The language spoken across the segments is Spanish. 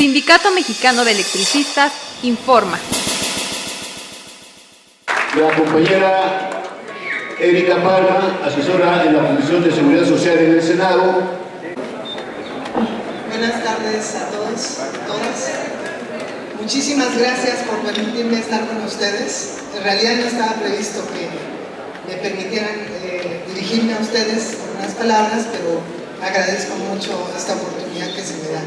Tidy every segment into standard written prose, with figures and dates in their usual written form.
Sindicato Mexicano de Electricistas informa. La compañera Erika Palma, asesora en la Comisión de Seguridad Social en el Senado. Buenas tardes a todos, todas. Muchísimas gracias por permitirme estar con ustedes. En realidad no estaba previsto que me permitieran dirigirme a ustedes con unas palabras, pero agradezco mucho esta oportunidad que se me da.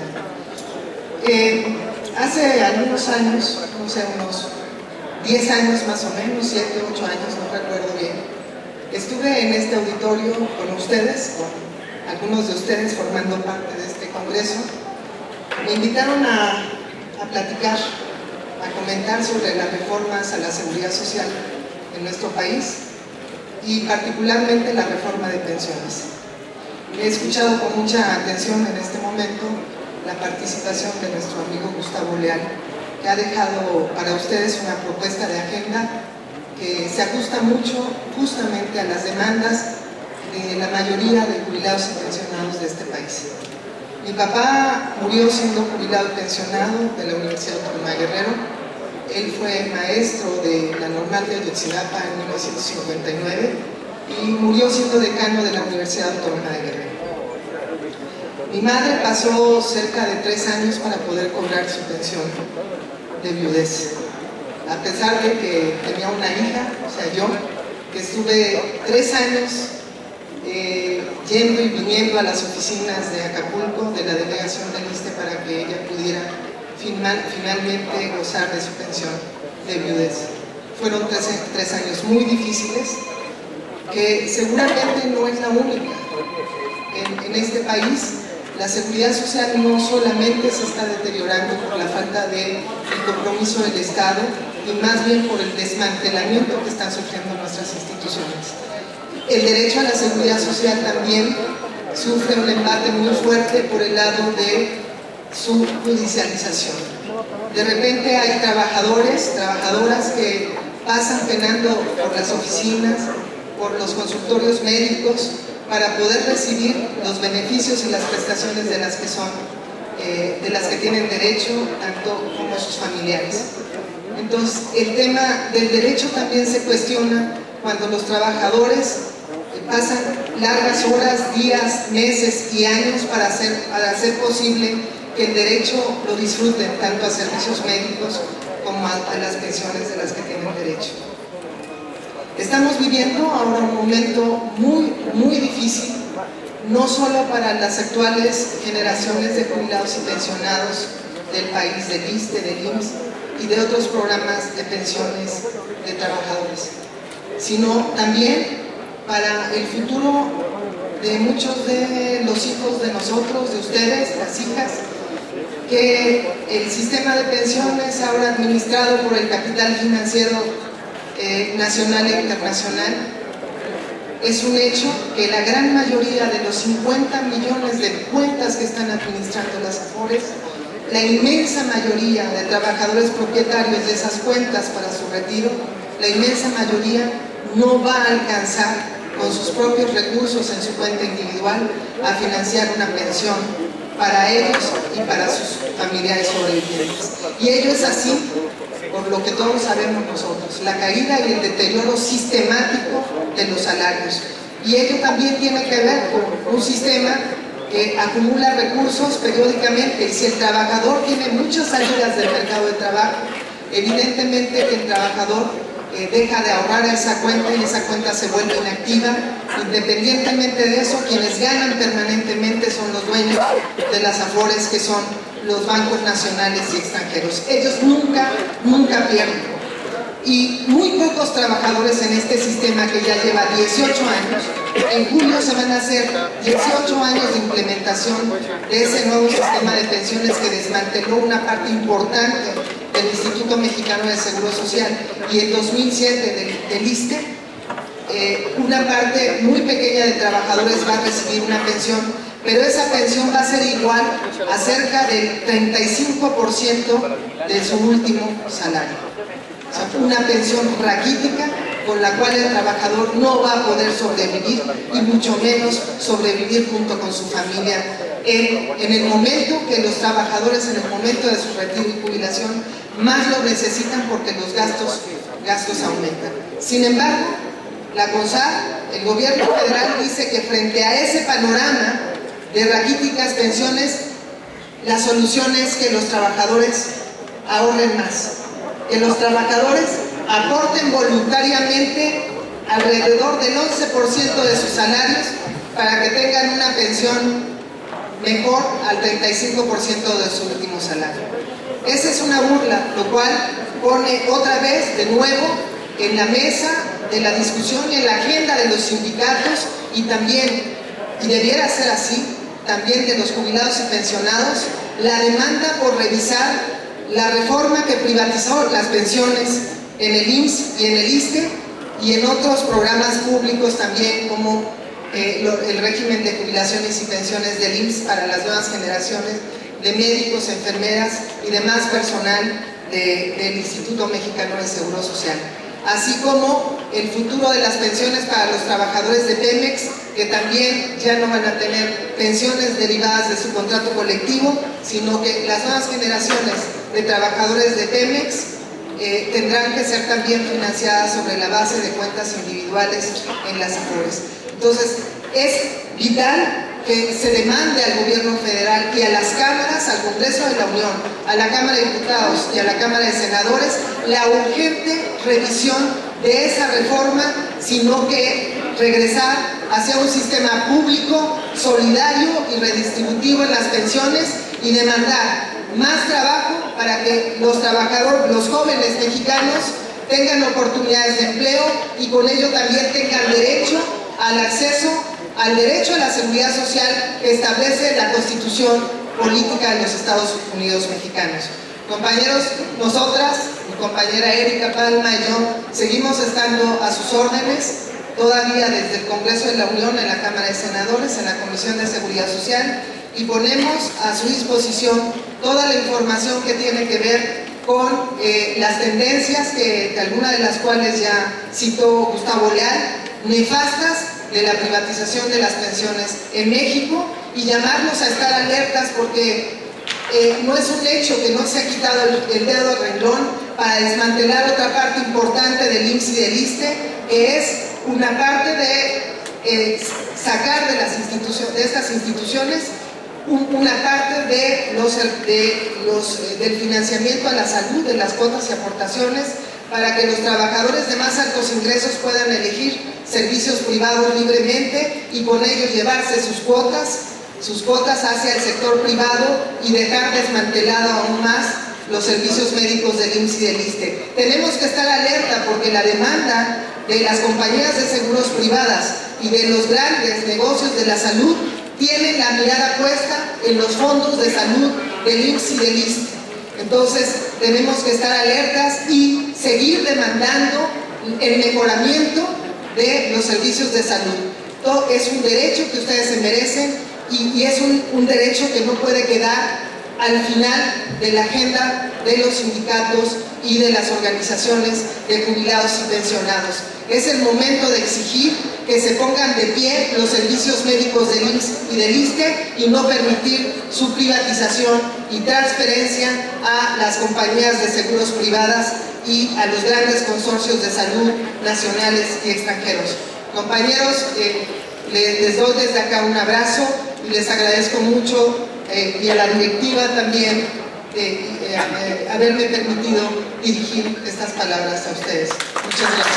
Hace algunos años, no sé, unos 10 años más o menos, 7, 8 años, no recuerdo bien, estuve en este auditorio con ustedes, con algunos de ustedes formando parte de este congreso. Me invitaron a platicar, a comentar sobre las reformas a la seguridad social en nuestro país y particularmente la reforma de pensiones. He escuchado con mucha atención en este momento la participación de nuestro amigo Gustavo Leal, que ha dejado para ustedes una propuesta de agenda que se ajusta mucho justamente a las demandas de la mayoría de jubilados y pensionados de este país. Mi papá murió siendo jubilado y pensionado de la Universidad Autónoma de Guerrero. Él fue maestro de la Normal de Ayotzinapa en 1959 y murió siendo decano de la Universidad Autónoma de Guerrero. Mi madre pasó cerca de 3 años para poder cobrar su pensión de viudez, a pesar de que tenía una hija, o sea yo, que estuve 3 años yendo y viniendo a las oficinas de Acapulco, de la delegación del ISSSTE, para que ella pudiera finalmente gozar de su pensión de viudez. Fueron 3 años muy difíciles, que seguramente no es la única. En este país, la seguridad social no solamente se está deteriorando por la falta de compromiso del Estado, y más bien por el desmantelamiento que están sufriendo nuestras instituciones. El derecho a la seguridad social también sufre un embate muy fuerte por el lado de su judicialización. De repente hay trabajadores, trabajadoras que pasan penando por las oficinas, por los consultorios médicos, para poder recibir los beneficios y las prestaciones de las que tienen derecho, tanto como sus familiares. Entonces, el tema del derecho también se cuestiona cuando los trabajadores pasan largas horas, días, meses y años para hacer posible que el derecho lo disfruten, tanto a servicios médicos como a las pensiones de las que tienen derecho. Estamos viviendo ahora un momento muy difícil, no solo para las actuales generaciones de jubilados y pensionados del país, del ISSSTE, del IMSS y de otros programas de pensiones de trabajadores, sino también para el futuro de muchos de los hijos de nosotros, de ustedes, las hijas, que el sistema de pensiones ahora administrado por el capital financiero nacional e internacional. Es un hecho que la gran mayoría de los 50 millones de cuentas que están administrando las AFORES, la inmensa mayoría de trabajadores propietarios de esas cuentas para su retiro, la inmensa mayoría no va a alcanzar con sus propios recursos en su cuenta individual a financiar una pensión para ellos y para sus familiares sobrevivientes. Y ello es así por lo que todos sabemos nosotros, la caída y el deterioro sistemático de los salarios. Y ello también tiene que ver con un sistema que acumula recursos periódicamente, y si el trabajador tiene muchas salidas del mercado de trabajo, evidentemente que el trabajador deja de ahorrar a esa cuenta y esa cuenta se vuelve inactiva. Independientemente de eso, quienes ganan permanentemente son los dueños de las AFORES, que son los bancos nacionales y extranjeros. Ellos nunca pierden. Y muy pocos trabajadores en este sistema que ya lleva 18 años, en julio se van a hacer 18 años de implementación de ese nuevo sistema de pensiones que desmanteló una parte importante del Instituto Mexicano de Seguro Social y en 2007 del ISSSTE. Una parte muy pequeña de trabajadores va a recibir una pensión, pero esa pensión va a ser igual a cerca del 35% de su último salario. O sea, una pensión raquítica con la cual el trabajador no va a poder sobrevivir, y mucho menos sobrevivir junto con su familia en el momento que los trabajadores, en el momento de su retiro y jubilación, más lo necesitan porque los gastos aumentan. Sin embargo, la CONSAR, el gobierno federal, dice que frente a ese panorama de raquíticas pensiones, la solución es que los trabajadores ahorren más, que los trabajadores aporten voluntariamente alrededor del 11% de sus salarios para que tengan una pensión mejor al 35% de su último salario. Esa es una burla, lo cual pone otra vez de nuevo en la mesa de la discusión y en la agenda de los sindicatos y también, y debiera ser así, también de los jubilados y pensionados, la demanda por revisar la reforma que privatizó las pensiones en el IMSS y en el ISSSTE y en otros programas públicos también, como el régimen de jubilaciones y pensiones del IMSS para las nuevas generaciones de médicos, enfermeras y demás personal del Instituto Mexicano de Seguro Social, así como el futuro de las pensiones para los trabajadores de Pemex, que también ya no van a tener pensiones derivadas de su contrato colectivo, sino que las nuevas generaciones de trabajadores de Pemex tendrán que ser también financiadas sobre la base de cuentas individuales en las AFORES. Entonces, es vital que se demande al gobierno federal y a las cámaras, al Congreso de la Unión, a la Cámara de Diputados y a la Cámara de Senadores, la urgente revisión de esa reforma, sino que regresar hacia un sistema público, solidario y redistributivo en las pensiones y demandar más trabajo para que los trabajadores, los jóvenes mexicanos tengan oportunidades de empleo y con ello también tengan derecho al acceso al derecho a la seguridad social que establece la Constitución Política de los Estados Unidos Mexicanos. Compañeros, nosotras, mi compañera Erika Palma y yo, seguimos estando a sus órdenes, todavía desde el Congreso de la Unión, en la Cámara de Senadores, en la Comisión de Seguridad Social, y ponemos a su disposición toda la información que tiene que ver con las tendencias, que algunas de las cuales ya citó Gustavo Leal, nefastas de la privatización de las pensiones en México, y llamarnos a estar alertas porque no es un hecho que no se ha quitado el dedo del renglón para desmantelar otra parte importante del IMSS y del ISSSTE, que es una parte de sacar de estas instituciones una parte del financiamiento a la salud, de las cuotas y aportaciones, para que los trabajadores de más altos ingresos puedan elegir servicios privados libremente y con ello llevarse sus cuotas hacia el sector privado y dejar desmantelado aún más los servicios médicos del IMSS y del ISSSTE. Tenemos que estar alerta porque la demanda de las compañías de seguros privadas y de los grandes negocios de la salud tienen la mirada puesta en los fondos de salud del IMSS y del ISSSTE. Entonces tenemos que estar alertas y seguir demandando el mejoramiento de los servicios de salud. Todo es un derecho que ustedes se merecen y es un derecho que no puede quedar al final de la agenda de los sindicatos y de las organizaciones de jubilados y pensionados. Es el momento de exigir que se pongan de pie los servicios médicos del IMSS y del ISSSTE y no permitir su privatización y transferencia a las compañías de seguros privadas y a los grandes consorcios de salud nacionales y extranjeros. Compañeros, les doy desde acá un abrazo y les agradezco mucho y a la directiva también haberme permitido dirigir estas palabras a ustedes. Muchas gracias.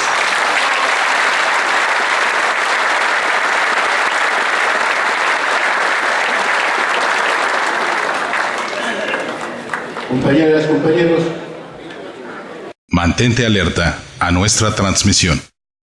Compañeras, compañeros. Mantente alerta a nuestra transmisión.